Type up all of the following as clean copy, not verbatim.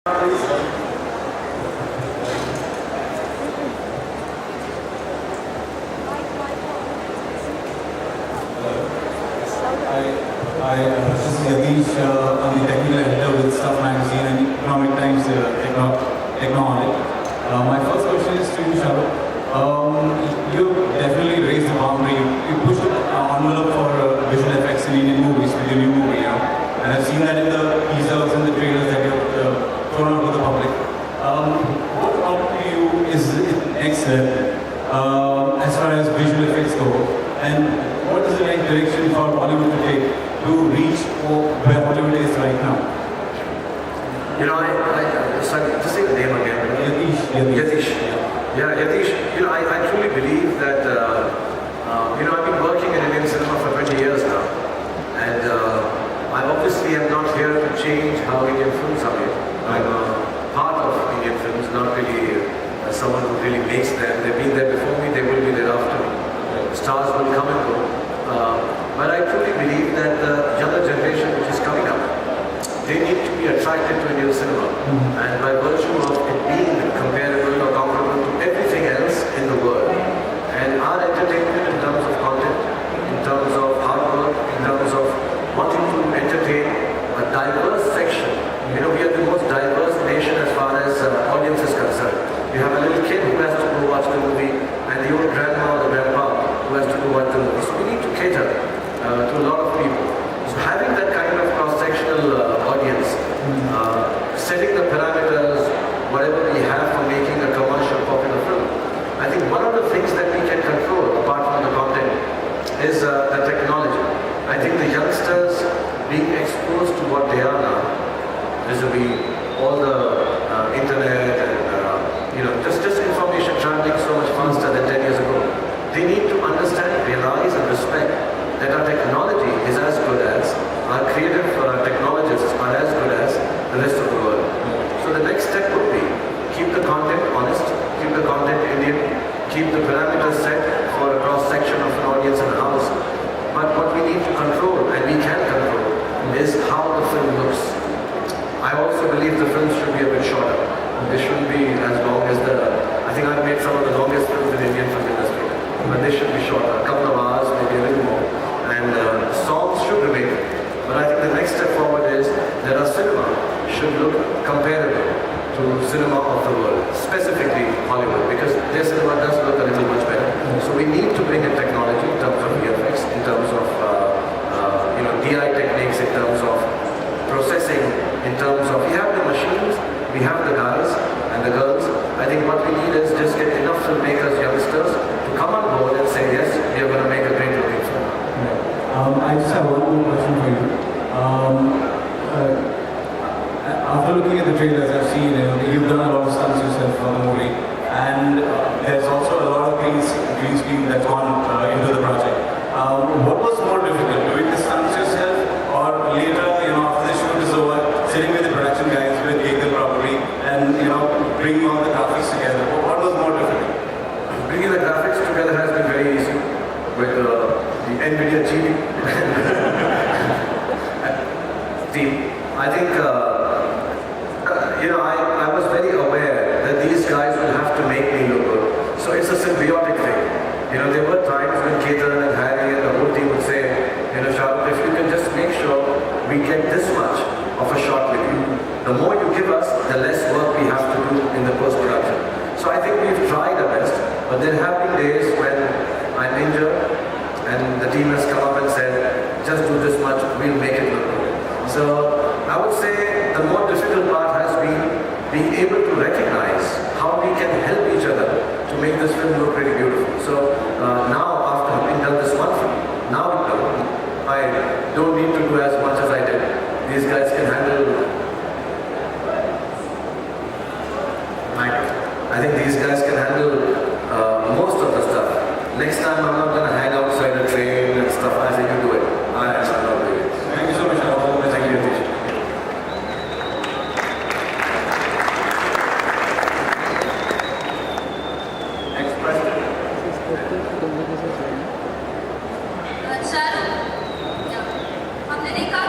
This is Yatish on the technical editor with Stuff Magazine and Economic Times Techno on it. My first question is to you, Sharukh. You definitely raised the boundary. You pushed the envelope for visual effects in Indian movies with your new movie, and I've seen that in the teasers and the trailers that you've thrown out to the public. What according to you is next as far as visual effects go, and what is the right direction for Bollywood to take to reach where Hollywood is right now? Sorry, just say the name again. Yatish. Yeah, Yatish. I truly believe that, I've been working in Indian cinema for 20 years now. And I obviously am not here to change how Indian films are made. I'm a part of Indian films, not really someone who really makes them. They've been there before me, they will be there after me. Stars will come and go. But I truly believe that the younger generation which is coming up, they need to be attracted to Indian cinema. And by virtue of it being comparable or comparable to everything else in the world. And our entertainment in terms of content, in terms of hard work, in terms of wanting to entertain a diverse section. We are the most diverse nation as far as audience is concerned. You have a little kid who has to go watch the movie, and the old grandma or the grandpa who has to go watch the movie. So we need to cater to a lot of people. So having that kind of cross-sectional audience, setting the parameters, whatever we have for making a commercial popular film. I think one of the things that we can control, apart from the content, is the technology. I think the youngsters being exposed to what they are now, vis-a-vis all the internet and just information traveling so much faster than 10 years ago. They need to understand, realize and respect that our technology is as good as, our creative technologists are as good as the rest of the world. So the next step would be, keep the content honest, keep the content Indian, keep the parameters set for a cross-section of an audience in the house. But what we need to control, and we can control, is how the film looks. I also believe the films should be a bit shorter. They shouldn't be as long as I think I've made some of the longest films in the Indian film industry. But they should be shorter, a couple of hours, maybe a little more. And songs should remain. But I think the next step forward is that our cinema should look comparable to cinema of the world, specifically Hollywood, because their cinema does look a little much better. So we need to bring in technology in terms of VFX, in terms of DI techniques, in terms of processing, in terms of, we have the machines, we have the guys and the girls. I think what we need is just get enough filmmakers, youngsters, to come on board and say, yes, we are going to make a great looking film. I just have one more question for you. After looking at the trailers, I've seen you've done a lot of stunts yourself for the movie, and there's also a lot of green screen that's gone into the project. What was more difficult, doing the stunts yourself, or later, after the shoot is over, sitting with the production guys, with Kegal probably, and bringing all the graphics together? What was more difficult? Bringing the graphics together has been very easy with the NVidia G.one team. I think, I was very aware that these guys will have to make me look good. So it's a symbiotic thing. There were times when Ketan and Harry and the whole team would say, Sharukh, if you can just make sure we get this much of a shot with you, the more you give us, the less work we have to do in the post-production. So I think we've tried our best, but there have been days when I'm injured and the team has come up and said, just do this much, we'll make it look good. So I would say the more difficult part has been being able to recognize how we can help each other to make this film look really beautiful. So now, after having done this one film, now I don't need to do as much as I did. These guys can handle. I think these guys can handle most of the stuff. Next time I'm not going to hang outside a train and stuff. I think you do it. I am not doing it. Thank you so much. Thank you, Yatish. Next question. Sharukh, हमने देखा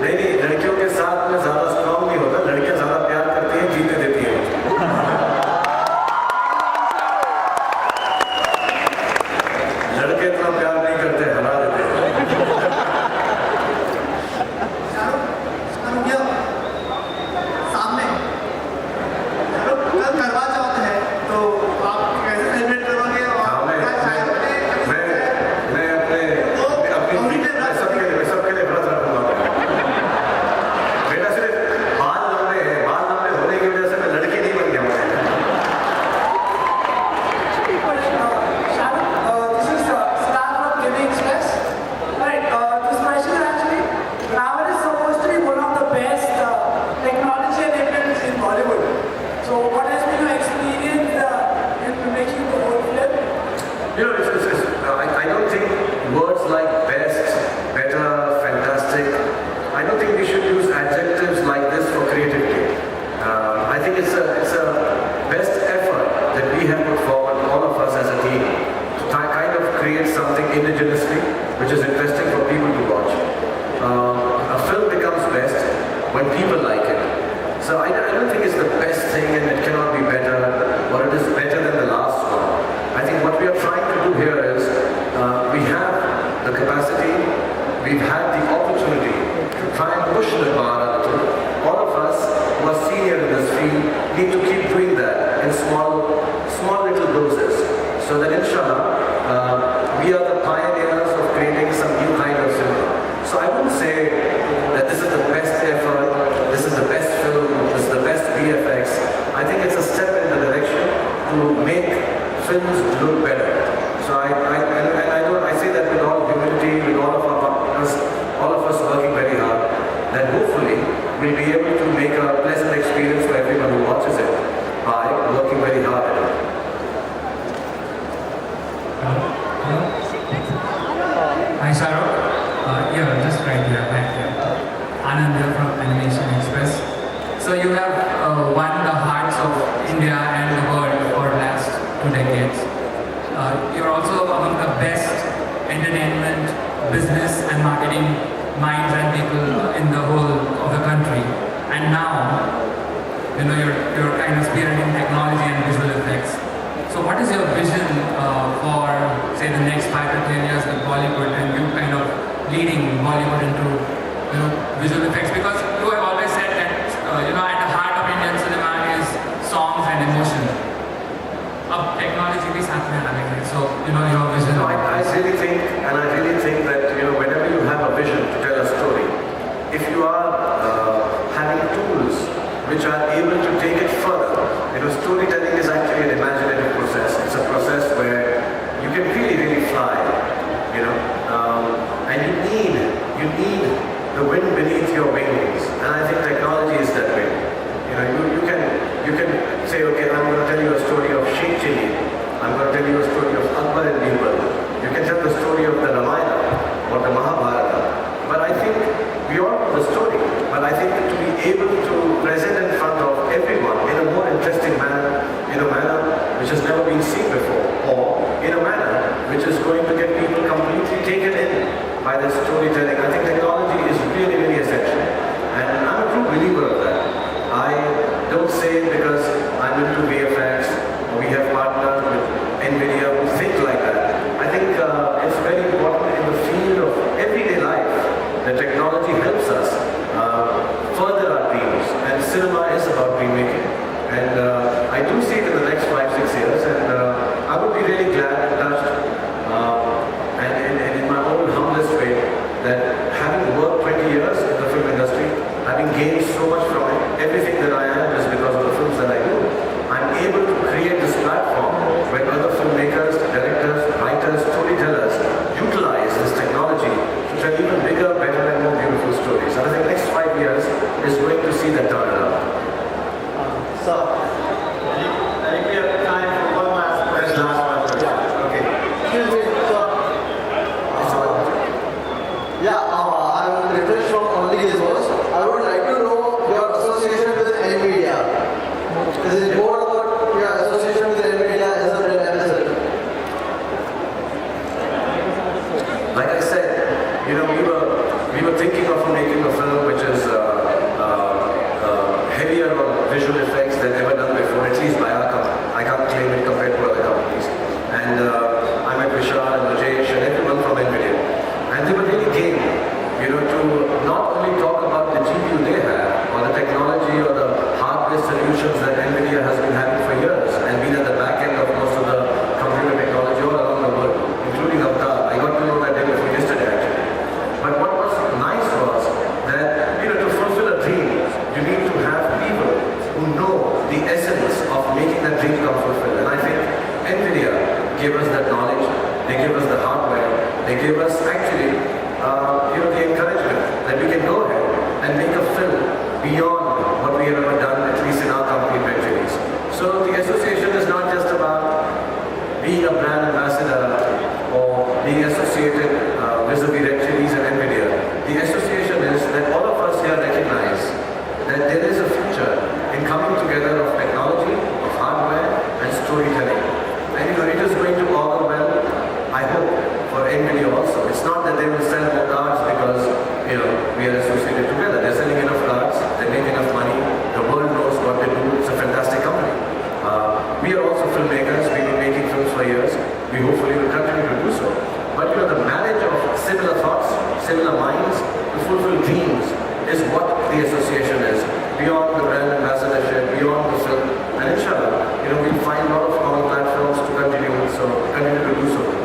नहीं, लड़कियों के साथ में ज़्यादा strong नहीं होता, लड़कियां ज़्यादा प्यार करती हैं, जीते देती हैं। लड़के इतना प्यार नहीं करते, हरा देते हैं। सामने कल करवा चौथ है, तो आप कैसे सेलिब्रेट करोगे? और मैं सबके लिए व्रत रखूंगा। मेरा सिर्फ बाल लंबे होने की वजह से मैं लड़की नहीं बन गया हूँ। Sharukh, this is Star from Giving Express. Right, this question is actually, Ra.One is supposed to be one of the best technology enablers in Bollywood. So what has been your experience in making the whole film? You know, I don't think words like best, better, fantastic, I don't think we should use adjectives like this for creativity. I think it's a best effort that we have put forward, all of us as a team, to kind of create something indigenously, which is interesting for people to watch. A film becomes best when people like it. So I don't think it's the best thing and it cannot be better, or it is better than the last one. I think what we are trying to do here is, we have the capacity, we've had the opportunity to try and push the bar a little. All of us who are senior in this field need to keep doing that in small little doses, so that inshallah, we are the pioneers of creating some new kind of cinema. So I wouldn't say that this is the best effort, this is the best film, this is the best VFX. I think it's a step in the direction to make films look better. So I say that with all humility, with all of our partners, all of us working very hard, that hopefully we'll be able to make a pleasant experience for everyone who watches it by working very hard at it. Hi Sharukh, yeah, just right here, back here. Anand here from Animation Express. So you have won the hearts of India and the world for the last 2 decades. You're also among the best entertainment, business and marketing minds and people in the whole of the country. And now, you know, you're kind of spearheading technology and visual effects. So what is your vision for, say, the next 5 to 10 years with Bollywood, and you kind of leading Bollywood into, you know, visual effects? Because you have always said that, you know, at the heart of Indian cinema is songs and emotion. Ab technology bhi saath mein aane hai. So, you know, your vision. No, I really think that, you know, whenever you have a vision to tell a story, if you are having tools which are able to take it further, you know, storytelling is actually an imaginative process. It's a process where you can really fly, you know, and you need the wind beneath your wings, and I think technology is that way. You know, you can say, okay, I'm going to tell you a story of Sheikh Chili, I'm going to tell you a story of Akbar and Birbal. You can tell the story of the Ramayana or the Mahabharata, but I think we all know the story, but I think to be able to present in front of everyone in a more interesting manner, in a manner which has never been seen before, or in a manner which is going to get people completely taken in by the storytelling. I think technology is really essential, and I'm a true believer of that. I don't say it because I'm into VFX, or we have partnered with NVidia who think like that. I think it's very important in the field of everyday life that technology helps us further our dreams, and cinema is about dream making. And I do see it in the next 5-6 years, and I would be really glad and touched, and in my own humblest way, that having worked 20 years in the film industry, having gained so much from it, everything that I am is because of the films that I do. I'm able to create this platform where other filmmakers, directors, writers, storytellers utilize this technology to tell even bigger, better and more beautiful stories. And I think the next 5 years is going to see that turn around. So, I think we have time for one last question. Okay. Excuse me, sir. I'm Ritesh from Only Gizmos. I would like to know your association with NVIDIA. Is it more about your association with NVIDIA as a brand ambassador? Like I said, you know, we were thinking of making a film which beyond what we have ever done, at least in our company, embed series. So the association is not just about being a brand ambassador or being associated vis-a-vis Red Chillies and NVidia. The association is that all of us here recognize that there is a future in coming together of technology, of hardware and storytelling. And it is going to augur well, I hope, for NVidia also. It's not that they will sell more cards because we are associated together. They're selling enough cards, they make enough money, the world knows what they do, it's a fantastic company. We are also filmmakers, we've been making films for years, we hopefully will continue to do so. But the marriage of similar thoughts, similar minds, to fulfill dreams is what the association is. Beyond the brand ambassadorship, beyond the film, and inshallah, we'll find a lot of common platforms to continue to do so.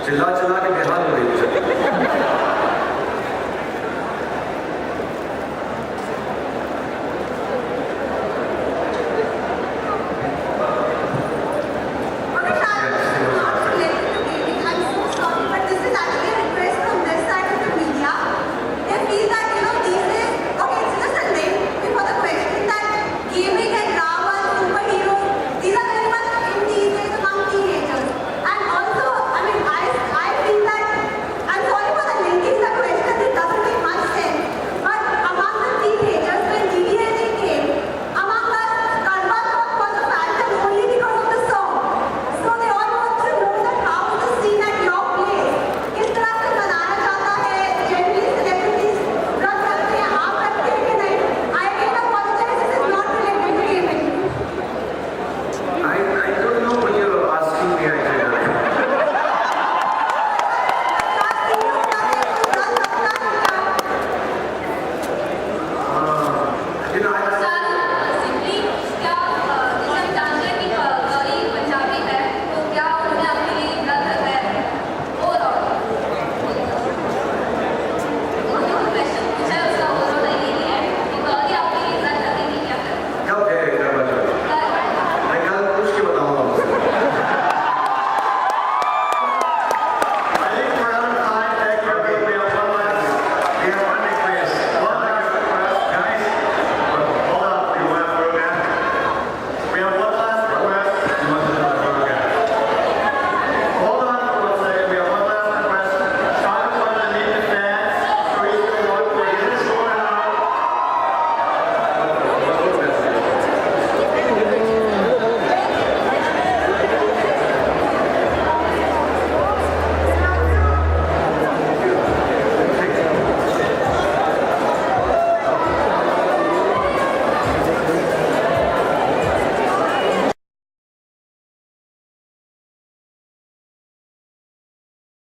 चिल्ला चिल्ला के